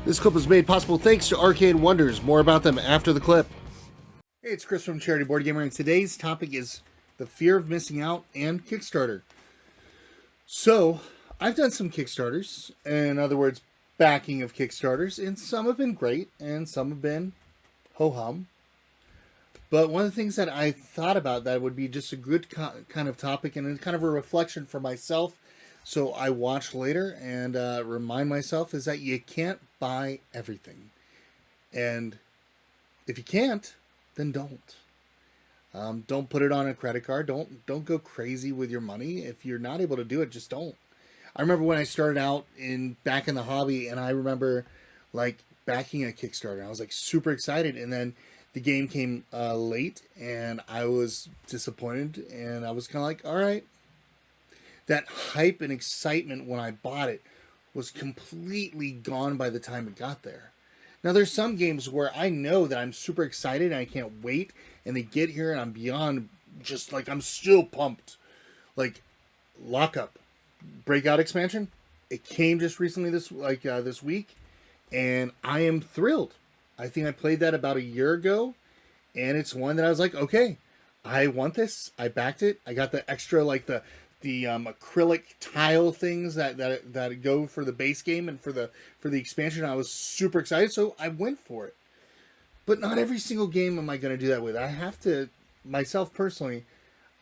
This clip was made possible thanks to Arcade Wonders. More about them after the clip. Hey, it's Chris from Charity Board Gamer, and today's topic is the fear of missing out and Kickstarter. So, I've done some Kickstarters, in other words, backing of Kickstarters, and some have been great, and some have been ho-hum. But one of the things that I thought about that would be just a good kind of topic and kind of a reflection for myself, so I watch later and remind myself, is that you can't buy everything. And if you can't, then don't. Don't put it on a credit card. Don't go crazy with your money. If you're not able to do it, just don't. I remember when I started out back in the hobby, and I remember like backing a Kickstarter. I was like super excited, and then the game came late, and I was disappointed, and I was kind of like, all right. That hype and excitement when I bought it was completely gone by the time it got there. Now, there's some games where I know that I'm super excited and I can't wait, and they get here and I'm beyond just like, I'm still pumped. Like, Lockup, Breakout expansion, it came just recently this week, and I am thrilled. I think I played that about a year ago, and it's one that I was like, okay, I want this. I backed it. I got the extra, like the acrylic tile things that go for the base game and for the expansion. I was super excited, so I went for it. But not every single game am I going to do that with. I have to, myself personally,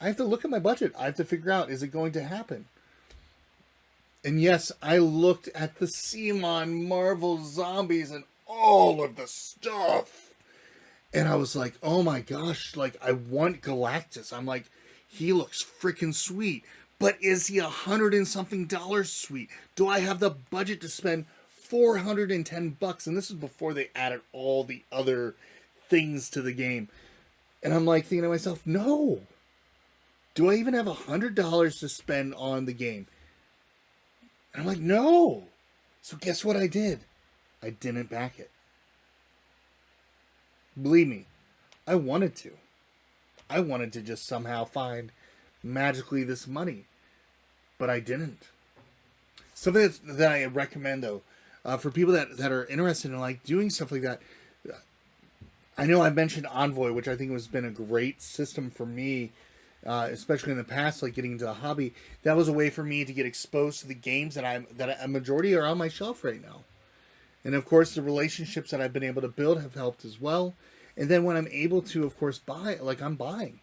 I have to look at my budget. I have to figure out, is it going to happen? And yes, I looked at the CMON Marvel Zombies and all of the stuff, and I was like, oh my gosh, like, I want Galactus. I'm like, he looks freaking sweet. But is he $100 and something sweet? Do I have the budget to spend $410? And this is before they added all the other things to the game. And I'm like thinking to myself, no. Do I even have $100 to spend on the game? And I'm like, no. So guess what I did? I didn't back it. Believe me, I wanted to. I wanted to just somehow find magically this money, but I didn't. Something that I recommend, though, for people that are interested in like doing stuff like that. I know I mentioned Envoy, which I think has been a great system for me, especially in the past, like getting into the hobby. That was a way for me to get exposed to the games that a majority are on my shelf right now. And of course, the relationships that I've been able to build have helped as well. And then when I'm able to, of course, buy, like I'm buying.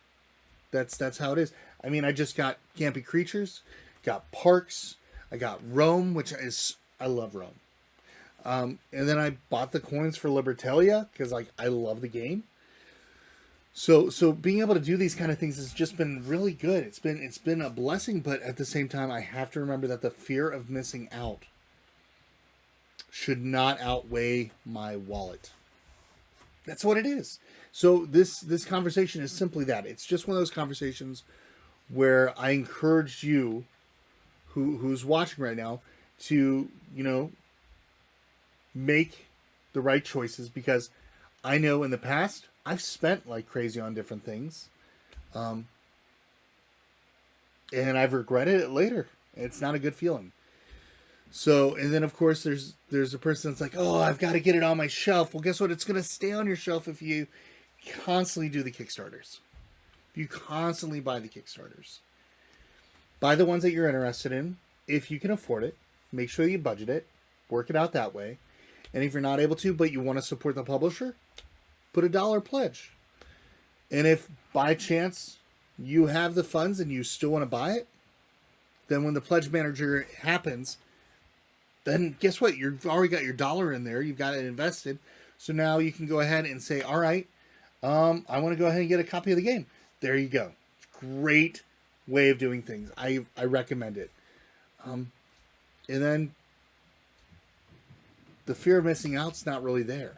That's how it is. I mean, I just got Campy Creatures, got Parks, I got Rome, I love Rome. And then I bought the coins for Libertalia because like I love the game. So being able to do these kind of things has just been really good. It's been a blessing, but at the same time, I have to remember that the fear of missing out should not outweigh my wallet. That's what it is. So this conversation is simply that. It's just one of those conversations where I encourage you, who's watching right now, to, make the right choices, because I know in the past I've spent like crazy on different things, and I've regretted it later. It's not a good feeling. So, and then of course there's a person that's like, oh, I've got to get it on my shelf. Well, guess what? It's going to stay on your shelf if you constantly do the Kickstarters. You constantly buy the Kickstarters. Buy the ones that you're interested in. If you can afford it, make sure you budget it. Work it out that way. And if you're not able to, but you want to support the publisher, put a $1 pledge. And if by chance you have the funds and you still want to buy it, then when the pledge manager happens, then guess what? You've already got your $1 in there. You've got it invested. So now you can go ahead and say, all right, I want to go ahead and get a copy of the game. There you go. Great way of doing things. I recommend it. And then the fear of missing out's not really there.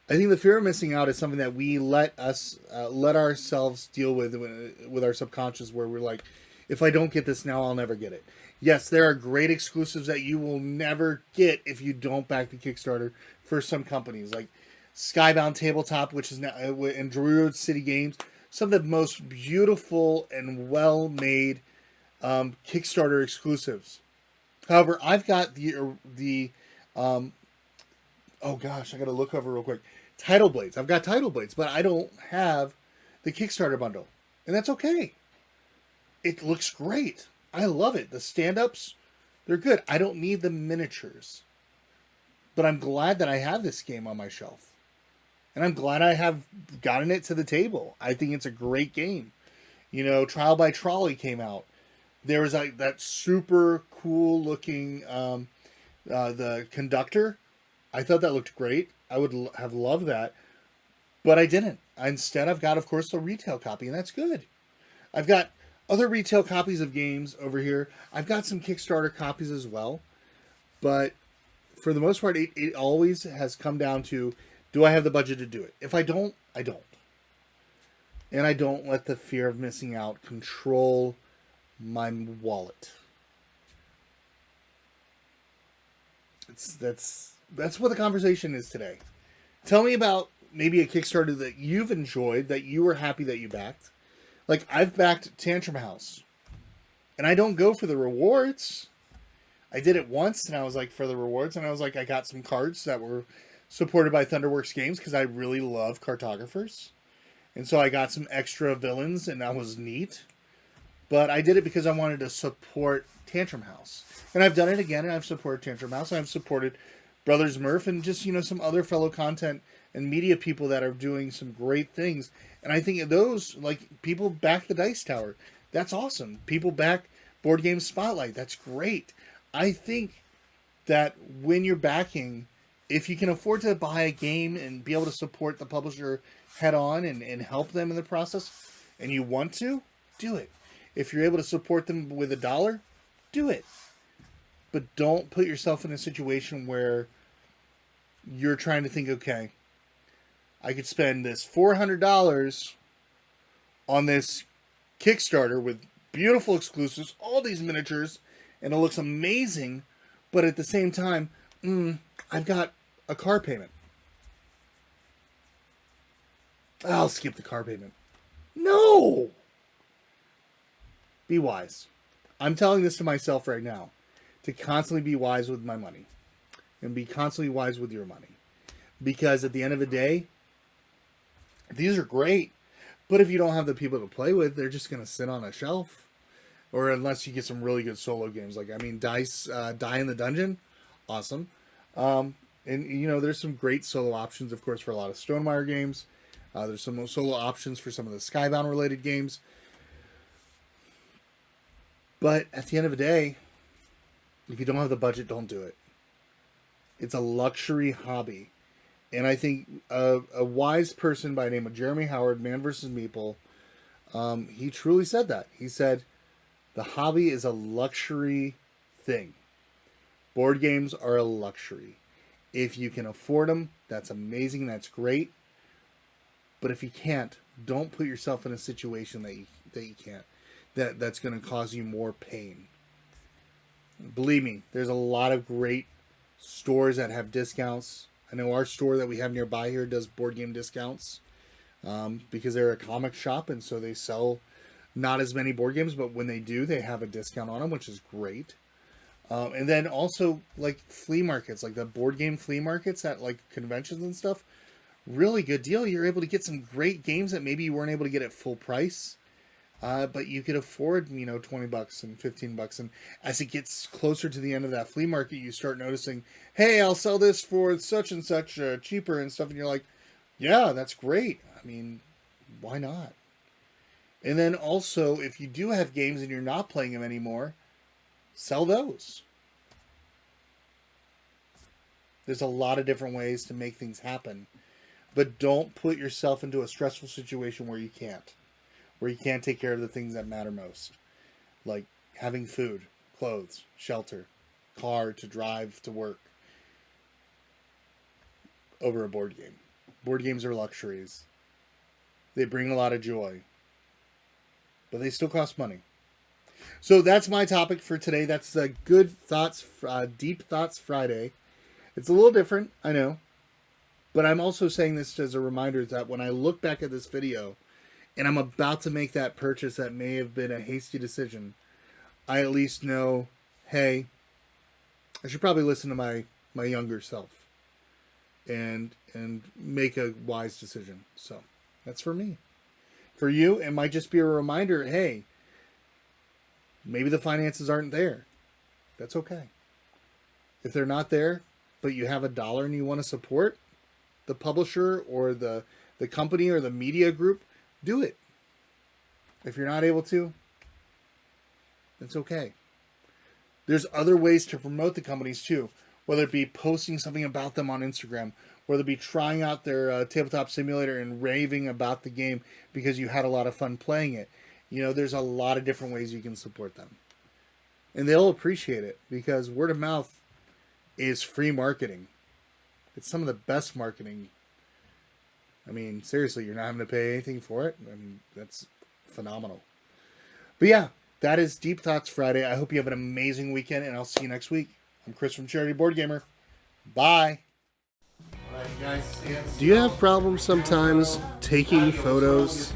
I think the fear of missing out is something that we let ourselves deal with our subconscious, where we're like, if I don't get this now, I'll never get it. Yes, there are great exclusives that you will never get if you don't back the Kickstarter for some companies, like Skybound Tabletop, which is now in Druid City Games, some of the most beautiful and well-made Kickstarter exclusives. However, I've got the Oh gosh, I gotta look over real quick. Title Blades. I've got Title Blades, but I don't have the Kickstarter bundle. And that's okay. It looks great. I love it. The stand-ups, they're good. I don't need the miniatures. But I'm glad that I have this game on my shelf. And I'm glad I have gotten it to the table. I think it's a great game. You know, Trial by Trolley came out. There was like that super cool looking the conductor. I thought that looked great. I would have loved that, but I didn't. Instead, I've got, of course, the retail copy, and that's good. I've got other retail copies of games over here. I've got some Kickstarter copies as well, but for the most part, it always has come down to, do I have the budget to do it? If I don't, I don't. And I don't let the fear of missing out control my wallet. That's what the conversation is today. Tell me about maybe a Kickstarter that you've enjoyed, that you were happy that you backed. Like, I've backed Tantrum House. And I don't go for the rewards. I did it once, and I was like, for the rewards, and I was like, I got some cards that were supported by Thunderworks Games, because I really love cartographers. And so I got some extra villains, and that was neat. But I did it because I wanted to support Tantrum House. And I've done it again, and I've supported Tantrum House, and I've supported Brothers Murph, and just, you know, some other fellow content and media people that are doing some great things. And I think those, like, people back the Dice Tower. That's awesome. People back Board Game Spotlight. That's great. I think that when you're backing, if you can afford to buy a game and be able to support the publisher head on and help them in the process, and you want to, do it. If you're able to support them with $1, do it. But don't put yourself in a situation where you're trying to think, okay, I could spend this $400 on this Kickstarter with beautiful exclusives, all these miniatures, and it looks amazing, but at the same time, I've got a car payment. I'll skip the car payment. No! Be wise. I'm telling this to myself right now, to constantly be wise with my money and be constantly wise with your money. Because at the end of the day, these are great, but if you don't have the people to play with, they're just going to sit on a shelf. Or unless you get some really good solo games. Like, I mean, Die in the Dungeon, awesome. And, you know, there's some great solo options, of course, for a lot of Stonemaier games. There's some solo options for some of the Skybound-related games. But at the end of the day, if you don't have the budget, don't do it. It's a luxury hobby. And I think a wise person by the name of Jeremy Howard, Man vs. Meeple, he truly said that. He said, the hobby is a luxury thing. Board games are a luxury. If you can afford them, that's amazing, that's great. But if you can't, don't put yourself in a situation that you can't. That's going to cause you more pain. Believe me, there's a lot of great stores that have discounts. I know our store that we have nearby here does board game discounts because they're a comic shop, and so they sell not as many board games, but when they do, they have a discount on them, which is great. And then also, like, flea markets, like the board game flea markets at, like, conventions and stuff. Really good deal. You're able to get some great games that maybe you weren't able to get at full price. But you could afford, you know, $20 and $15. And as it gets closer to the end of that flea market, you start noticing, hey, I'll sell this for such and such cheaper and stuff. And you're like, yeah, that's great. I mean, why not? And then also, if you do have games and you're not playing them anymore, sell those. There's a lot of different ways to make things happen. But don't put yourself into a stressful situation where you can't. Where you can't take care of the things that matter most. Like having food, clothes, shelter, car to drive to work. Over a board game. Board games are luxuries. They bring a lot of joy. But they still cost money. So that's my topic for today. That's the Good Thoughts, Deep Thoughts Friday. It's a little different, I know. But I'm also saying this as a reminder that when I look back at this video and I'm about to make that purchase that may have been a hasty decision, I at least know, hey, I should probably listen to my younger self. and make a wise decision. So that's for me. For you, it might just be a reminder, hey, maybe the finances aren't there. That's okay. If they're not there, but you have $1 and you want to support the publisher or the company or the media group, do it. If you're not able to, that's okay. There's other ways to promote the companies too, whether it be posting something about them on Instagram, whether it be trying out their tabletop simulator and raving about the game because you had a lot of fun playing it. You know, there's a lot of different ways you can support them. And they'll appreciate it because word of mouth is free marketing. It's some of the best marketing. I mean, seriously, you're not having to pay anything for it. I mean, that's phenomenal. But yeah, that is Deep Thoughts Friday. I hope you have an amazing weekend, and I'll see you next week. I'm Chris from Charity Board Gamer. Bye. All right, guys. Do you have problems sometimes taking photos?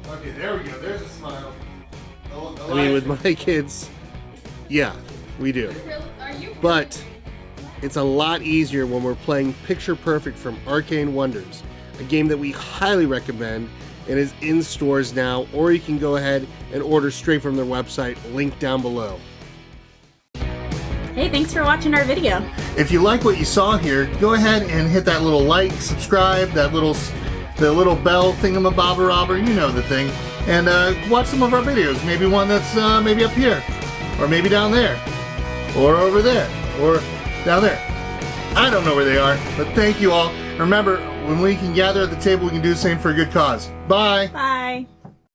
Okay, there we go. There's a smile. I mean, with my kids, yeah, we do. But it's a lot easier when we're playing Picture Perfect from Arcane Wonders, a game that we highly recommend and is in stores now, or you can go ahead and order straight from their website, linked down below. Hey, thanks for watching our video. If you like what you saw here, go ahead and hit that little like, subscribe, the little bell thingamabobber, you know the thing, and watch some of our videos. Maybe one that's maybe up here, or maybe down there, or over there, or down there. I don't know where they are, but thank you all. Remember, when we can gather at the table, we can do the same for a good cause. Bye. Bye.